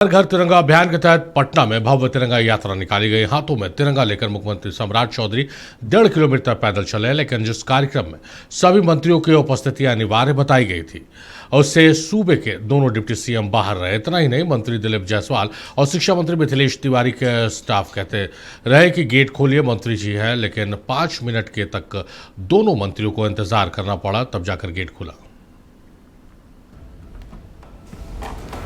हर घर तिरंगा अभियान के तहत पटना में भव्य तिरंगा यात्रा निकाली गई। हाथों में तिरंगा लेकर मुख्यमंत्री सम्राट चौधरी 1.5 किलोमीटर पैदल चले, लेकिन जिस कार्यक्रम में सभी मंत्रियों की उपस्थिति अनिवार्य बताई गई थी, उससे सूबे के दोनों डिप्टी सीएम बाहर रहे। इतना ही नहीं, मंत्री दिलीप जायसवाल और शिक्षा मंत्री मिथिलेश तिवारी के स्टाफ कहते रहे कि गेट खोलिए, मंत्री जी है, लेकिन 5 मिनट के तक दोनों मंत्रियों को इंतजार करना पड़ा, तब जाकर गेट खुला।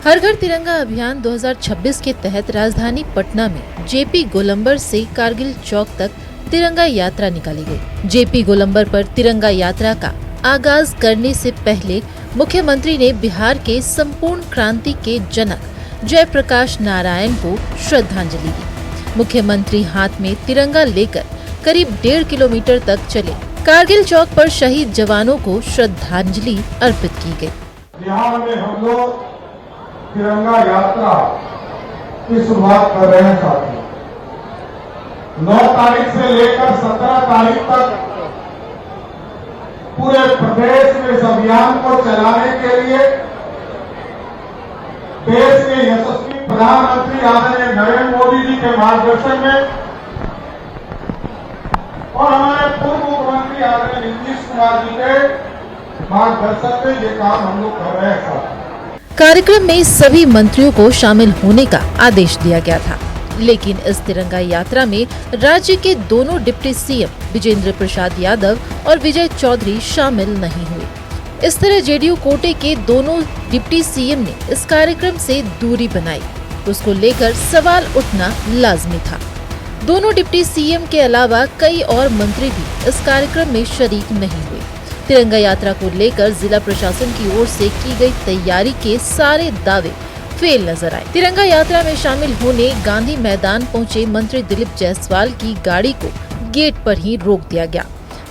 हर घर तिरंगा अभियान 2026 के तहत राजधानी पटना में जेपी गोलंबर से कारगिल चौक तक तिरंगा यात्रा निकाली गई। जेपी गोलंबर पर तिरंगा यात्रा का आगाज करने से पहले मुख्यमंत्री ने बिहार के संपूर्ण क्रांति के जनक जयप्रकाश नारायण को श्रद्धांजलि दी। मुख्यमंत्री हाथ में तिरंगा लेकर करीब 1.5 किलोमीटर तक चले। कारगिल चौक पर शहीद जवानों को श्रद्धांजलि अर्पित की गई। बिहार में हम लोग तिरंगा यात्रा की शुरुआत कर रहे हैं साथियों। 9 तारीख से लेकर 17 तारीख तक पूरे प्रदेश में इस अभियान को चलाने के लिए देश के यशस्वी प्रधानमंत्री आदरणीय नरेंद्र मोदी जी के मार्गदर्शन में और हमारे पूर्व मुख्यमंत्री आदरणीय नीतीश कुमार जी के मार्गदर्शन में ये काम हम लोग कर रहे हैं साथियों। कार्यक्रम में सभी मंत्रियों को शामिल होने का आदेश दिया गया था, लेकिन इस तिरंगा यात्रा में राज्य के दोनों डिप्टी सीएम विजेंद्र प्रसाद यादव और विजय चौधरी शामिल नहीं हुए। इस तरह जेडीयू कोटे के दोनों डिप्टी सीएम ने इस कार्यक्रम से दूरी बनाई। उसको लेकर सवाल उठना लाजमी था। दोनों डिप्टी सीएम के अलावा कई और मंत्री भी इस कार्यक्रम में शरीक नहीं हुए। तिरंगा यात्रा को लेकर जिला प्रशासन की ओर से की गई तैयारी के सारे दावे फेल नजर आए। तिरंगा यात्रा में शामिल होने गांधी मैदान पहुंचे मंत्री दिलीप जायसवाल की गाड़ी को गेट पर ही रोक दिया गया।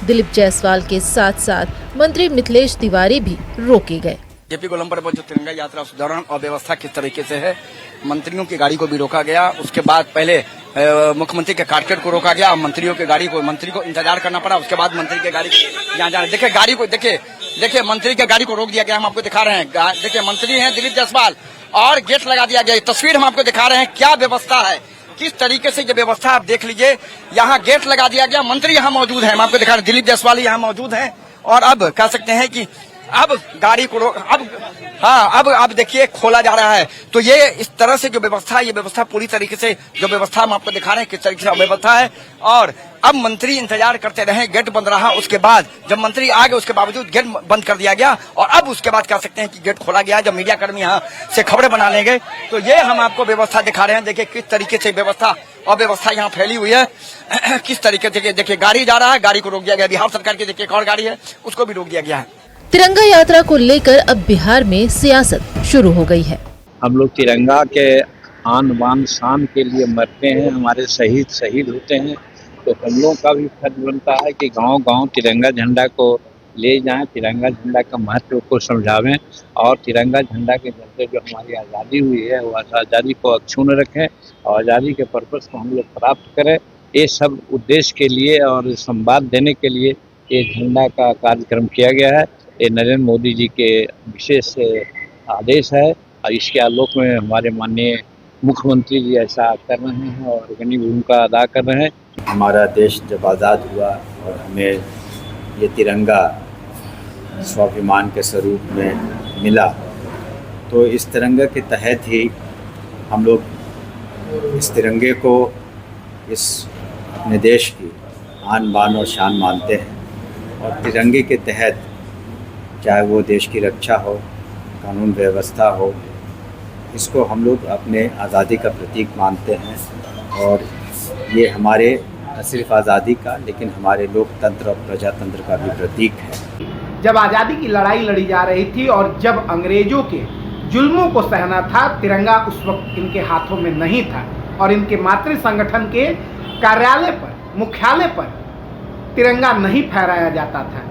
दिलीप जायसवाल के साथ साथ मंत्री मिथिलेश तिवारी भी रोके गए। जेपी गोलंबर पर जो तिरंगा यात्रा उस दौरान अव्यवस्था किस तरीके से है, मंत्रियों की गाड़ी को भी रोका गया। उसके बाद पहले मुख्यमंत्री के कारकेट को रोका गया, मंत्रियों की गाड़ी को, मंत्री को इंतजार करना पड़ा। उसके बाद मंत्री के गाड़ी यहाँ जाना, देखिए गाड़ी को, देखिए मंत्री के गाड़ी को रोक दिया गया। हम आपको दिखा रहे हैं, देखिए मंत्री हैं दिलीप जायसवाल और गेट लगा दिया गया। तस्वीर हम आपको दिखा रहे हैं, क्या व्यवस्था है, किस तरीके से ये व्यवस्था आप देख लीजिए। यहाँ गेट लगा दिया गया, मंत्री यहाँ मौजूद है, हम आपको दिखा रहे हैं, दिलीप जायसवाल यहाँ मौजूद है। और अब कह सकते हैं कि अब गाड़ी को अब देखिए खोला जा रहा है। तो ये इस तरह से जो व्यवस्था है, ये व्यवस्था पूरी तरीके से जो व्यवस्था हम आपको दिखा रहे हैं किस तरीके से व्यवस्था है। और अब मंत्री इंतजार करते रहे, गेट बंद रहा। उसके बाद जब मंत्री आ गए, उसके बावजूद गेट बंद कर दिया गया। और अब उसके बाद कह सकते हैं कि गेट खोला गया। जब मीडिया कर्मी यहाँ से खबरें बना लेंगे, तो ये हम आपको व्यवस्था दिखा रहे हैं। देखिए किस तरीके से व्यवस्था और व्यवस्था यहाँ फैली हुई है। किस तरीके से देखिए गाड़ी जा रहा है, गाड़ी को रोक दिया गया। बिहार सरकार की देखिए एक और गाड़ी है, उसको भी रोक दिया गया है। तिरंगा यात्रा को लेकर अब बिहार में सियासत शुरू हो गई है। हम लोग तिरंगा के आन बान शान के लिए मरते हैं, हमारे शहीद होते हैं। तो हम लोगों का भी फर्ज बनता है कि गांव-गांव तिरंगा झंडा को ले जाएं, तिरंगा झंडा का महत्व को समझावें और तिरंगा झंडा के चलते जो हमारी आज़ादी हुई है, वो आज़ादी को अक्षुण्ण रखें और आज़ादी के पर्पस को हम लोग प्राप्त करें। ये सब उद्देश्य के लिए और संवाद देने के लिए ये झंडा का कार्यक्रम किया गया है। ये नरेंद्र मोदी जी के विशेष आदेश है और इसके आलोक में हमारे माननीय मुख्यमंत्री जी ऐसा कर रहे हैं और अग्रणी भूमिका अदा कर रहे हैं। हमारा देश जब आज़ाद हुआ और हमें ये तिरंगा स्वाभिमान के स्वरूप में मिला, तो इस तिरंगे के तहत ही हम लोग इस तिरंगे को इस अपने देश की आन बान और शान मानते हैं। और तिरंगे के तहत चाहे वो देश की रक्षा हो, कानून व्यवस्था हो, इसको हम लोग अपने आज़ादी का प्रतीक मानते हैं। और ये हमारे न सिर्फ आज़ादी का, लेकिन हमारे लोकतंत्र और प्रजातंत्र का भी प्रतीक है। जब आज़ादी की लड़ाई लड़ी जा रही थी और जब अंग्रेजों के जुल्मों को सहना था, तिरंगा उस वक्त इनके हाथों में नहीं था और इनके मातृ संगठन के कार्यालय पर, मुख्यालय पर तिरंगा नहीं फहराया जाता था।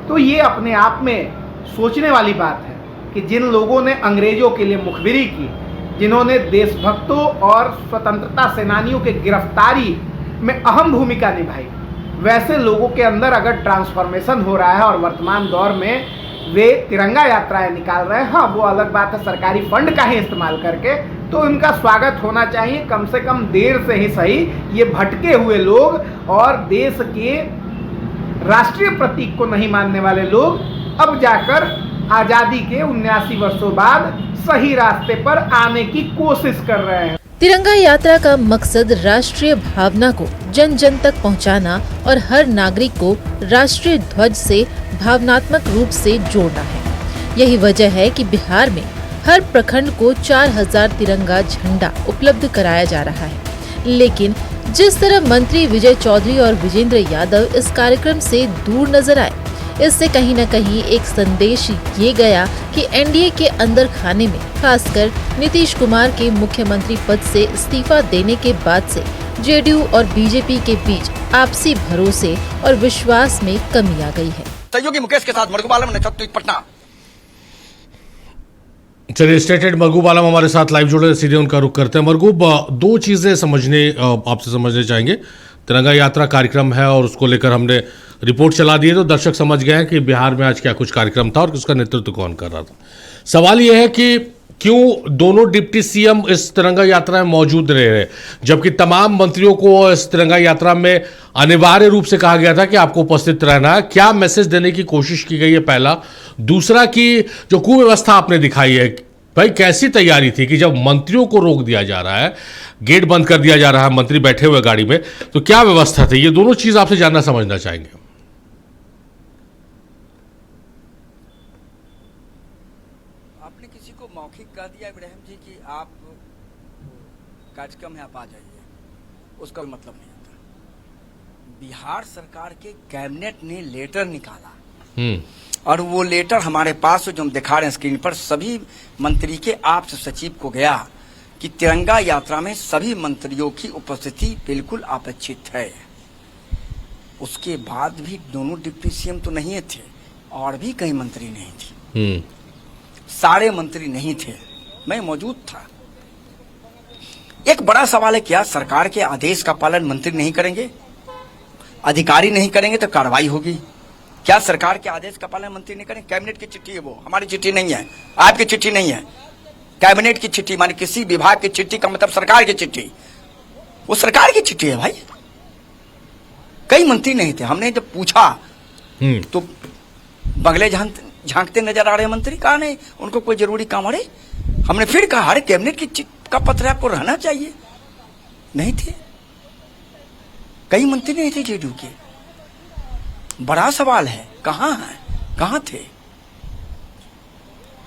तो ये अपने आप में सोचने वाली बात है कि जिन लोगों ने अंग्रेजों के लिए मुखबिरी की, जिन्होंने देशभक्तों और स्वतंत्रता सेनानियों के गिरफ्तारी में अहम भूमिका निभाई, वैसे लोगों के अंदर अगर ट्रांसफॉर्मेशन हो रहा है और वर्तमान दौर में वे तिरंगा यात्राएं निकाल रहे हैं, हाँ वो अलग बात है सरकारी फंड का ही इस्तेमाल करके, तो इनका स्वागत होना चाहिए। कम से कम देर से ही सही ये भटके हुए लोग और देश के राष्ट्रीय प्रतीक को नहीं मानने वाले लोग अब जाकर आजादी के 79 वर्षों बाद सही रास्ते पर आने की कोशिश कर रहे हैं। तिरंगा यात्रा का मकसद राष्ट्रीय भावना को जन जन तक पहुंचाना और हर नागरिक को राष्ट्रीय ध्वज से भावनात्मक रूप से जोड़ना है। यही वजह है कि बिहार में हर प्रखंड को 4000 तिरंगा झंडा उपलब्ध कराया जा रहा है। लेकिन जिस तरह मंत्री विजय चौधरी और विजेंद्र यादव इस कार्यक्रम से दूर नजर आए, इससे कहीं न कहीं एक संदेश ये गया कि एनडीए के अंदर खाने में, खासकर नीतीश कुमार के मुख्यमंत्री पद से इस्तीफा देने के बाद से जेडीयू और बीजेपी के बीच आपसी भरोसे और विश्वास में कमी आ गई है। सहयोगी मुकेश के साथ मरगूब आलम, नशा ट्वीट पटना। चलिए, स्टेटेड मरगूब आलम हमारे साथ लाइव जुड़े, सीधे उनका रुख करते हैं। मरगूब, दो चीजें आपसे समझने चाहेंगे। तिरंगा यात्रा कार्यक्रम है और उसको लेकर हमने रिपोर्ट चला दी है, तो दर्शक समझ गए हैं कि बिहार में आज क्या कुछ कार्यक्रम था और उसका नेतृत्व कौन कर रहा था। सवाल यह है कि क्यों दोनों डिप्टी सीएम इस तिरंगा यात्रा में मौजूद रहे, जबकि तमाम मंत्रियों को इस तिरंगा यात्रा में अनिवार्य रूप से कहा गया था कि आपको उपस्थित रहना है। क्या मैसेज देने की कोशिश की गई है, पहला। दूसरा कि जो कुव्यवस्था आपने दिखाई है, भाई कैसी तैयारी थी कि जब मंत्रियों को रोक दिया जा रहा है, गेट बंद कर दिया जा रहा है, मंत्री बैठे हुए गाड़ी में, तो क्या व्यवस्था थी? ये दोनों चीज आपसे जानना समझना चाहेंगे। आपने किसी को मौखिक कह दिया इब्राहिम जी कि आप कार्यक्रम है, आप आ जाइए, उसका मतलब नहीं होता। बिहार सरकार के कैबिनेट ने लेटर निकाला और वो लेटर हमारे पास जो हम दिखा रहे हैं स्क्रीन पर, सभी मंत्री के आपसे सचिव को गया कि तिरंगा यात्रा में सभी मंत्रियों की उपस्थिति बिल्कुल अपेक्षित है। उसके बाद भी दोनों डिप्टी सीएम तो नहीं थे और भी कई मंत्री नहीं थे, सारे मंत्री नहीं थे, मैं मौजूद था। एक बड़ा सवाल है, क्या सरकार के आदेश का पालन मंत्री नहीं करेंगे, अधिकारी नहीं करेंगे तो कार्रवाई होगी? क्या सरकार के आदेश का पालन मंत्री नहीं करें? कैबिनेट की चिट्ठी है, वो हमारी चिट्ठी नहीं है, आपकी चिट्ठी नहीं है, कैबिनेट की चिट्ठी, माने किसी विभाग की चिट्ठी का मतलब सरकार की चिट्ठी, वो सरकार की चिट्ठी है भाई। कई मंत्री नहीं थे, हमने जब पूछा तो बगले झांकते नजर आ रहे मंत्री, कहा नहीं उनको कोई जरूरी काम। अरे हमने फिर कहा, अरे कैबिनेट की का पत्र आपको रहना चाहिए, नहीं थे, कई मंत्री नहीं थे जेडीयू के। बड़ा सवाल है, कहां है, कहां थे?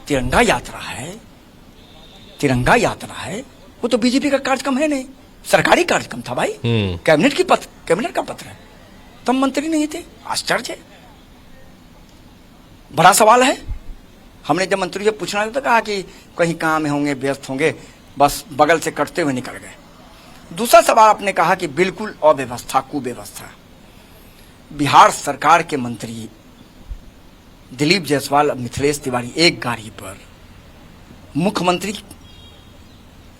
तिरंगा यात्रा है, तिरंगा यात्रा है, वो तो बीजेपी का कार्यक्रम है नहीं, सरकारी कार्यक्रम था भाई। कैबिनेट का पत्र है, तब मंत्री नहीं थे, आश्चर्य है, बड़ा सवाल है। हमने जब मंत्री से पूछना तो कहा कि कहीं काम में होंगे, व्यस्त होंगे, बस बगल से कटते हुए निकल गए। दूसरा सवाल आपने कहा कि बिल्कुल अव्यवस्था, कुव्यवस्था। बिहार सरकार के मंत्री दिलीप जायसवाल और मिथिलेश तिवारी एक गाड़ी पर, मुख्यमंत्री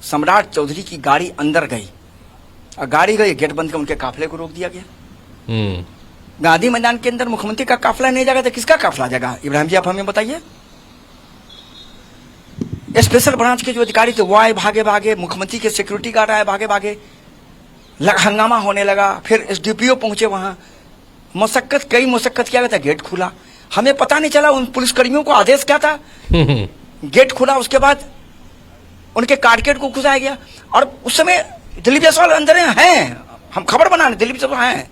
सम्राट चौधरी की गाड़ी अंदर गई और गाड़ी गई, गेट बंद कर उनके काफिले को रोक दिया गया। गांधी मैदान के अंदर मुख्यमंत्री का काफिला नहीं जाएगा तो किसका काफिला जाएगा? इब्राहिम जी आप हमें बताइए। स्पेशल ब्रांच के जो अधिकारी थे वो आए भागे भागे, मुख्यमंत्री के सिक्योरिटी गार्ड आए भागे भागे, हंगामा होने लगा। फिर एसडीपीओ पहुंचे वहां, कई मुशक्कत किया गया था, गेट खुला, हमें पता नहीं चला उन पुलिसकर्मियों को आदेश क्या था। गेट खुला, उसके बाद उनके कारकेट को घुसाया गया और उस समय दिलीप जायसवाल अंदर हैं, हम खबर बना रहे, दिलीप जायसवाल हैं।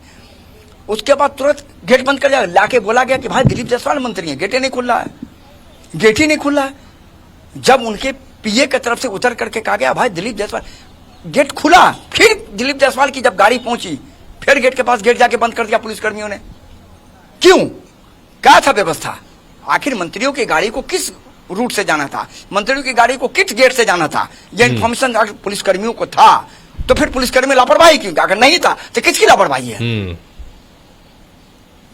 उसके बाद तुरंत गेट बंद कर दिया, लाके बोला गया कि भाई दिलीप जायसवाल मंत्री हैं, गेट ही नहीं खुल रहा है, गेट ही नहीं खुल रहा है। जब उनके पीए की तरफ से उतर करके कहा गया भाई दिलीप जायसवाल, गेट खुला, फिर दिलीप जायसवाल की जब गाड़ी पहुंची फिर गेट के पास गेट जाके बंद कर दिया पुलिसकर्मियों ने। क्यों? क्या था व्यवस्था? आखिर मंत्रियों की गाड़ी को किस रूट से जाना था, मंत्रियों की गाड़ी को किस गेट से जाना था, यह इन्फॉर्मेशन अगर पुलिसकर्मियों को था तो फिर पुलिसकर्मी लापरवाही क्यों? अगर नहीं था तो किसकी लापरवाही है?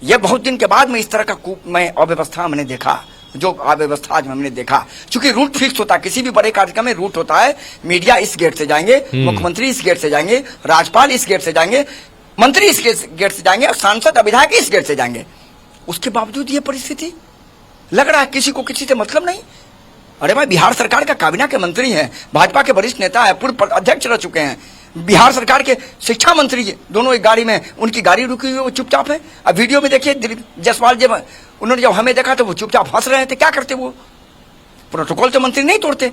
यह बहुत दिन के बाद में इस तरह का मैं अव्यवस्था हमने देखा, जो अव्यवस्था आज हमने देखा। चूंकि रूट फिक्स होता है, किसी भी बड़े कार्यक्रम में रूट होता है, मीडिया इस गेट से जाएंगे, मुख्यमंत्री इस गेट से जाएंगे, राज्यपाल इस गेट से जाएंगे, मंत्री इस गेट से जाएंगे और सांसद और विधायक इस गेट से जाएंगे। उसके बावजूद ये परिस्थिति, लग रहा है किसी को किसी से मतलब नहीं। अरे भाई, बिहार सरकार का काबीना के मंत्री हैं, भाजपा के वरिष्ठ नेता है, पूर्व अध्यक्ष रह चुके हैं, बिहार सरकार के शिक्षा मंत्री दोनों एक गाड़ी में, उनकी गाड़ी रुकी हुई, वो चुपचाप है। अब वीडियो में देखिए दिलीप जायसवाल जब उन्होंने जब हमें देखा तो वो चुपचाप हंस रहे थे। क्या करते वो? प्रोटोकॉल तो मंत्री नहीं तोड़ते।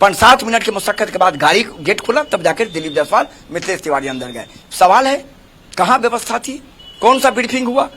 5-7 मिनट की मुशक्कत के बाद गाड़ी गेट खुला, तब जाकर दिलीप जायसवाल, मिथिलेश तिवारी अंदर गए। सवाल है कहां व्यवस्था थी, कौन सा ब्रीफिंग हुआ?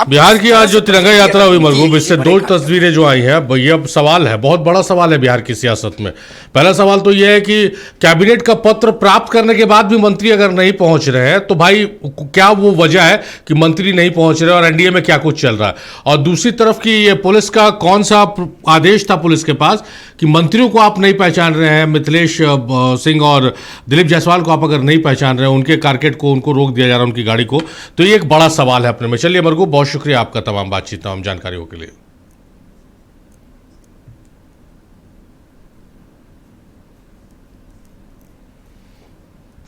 बिहार की आज जो तिरंगा यात्रा हुई मरगूब, इससे 2 तस्वीरें जो आई हैं, ये अब सवाल है, बहुत बड़ा सवाल है बिहार की सियासत में। पहला सवाल तो यह है कि कैबिनेट का पत्र प्राप्त करने के बाद भी मंत्री अगर नहीं पहुंच रहे हैं तो भाई क्या वो वजह है कि मंत्री नहीं पहुंच रहे और एनडीए में क्या कुछ चल रहा है? और दूसरी तरफ की ये पुलिस का कौन सा आदेश था पुलिस के पास कि मंत्रियों को आप नहीं पहचान रहे हैं, मिथिलेश सिंह और दिलीप जायसवाल को आप अगर नहीं पहचान रहे हैं, उनके कारकेट को उनको रोक दिया जा रहा है, उनकी गाड़ी को। तो ये एक बड़ा सवाल है अपने में। चलिए मरगूब, बहुत शुक्रिया आपका तमाम बातचीत, तमाम जानकारियों के लिए।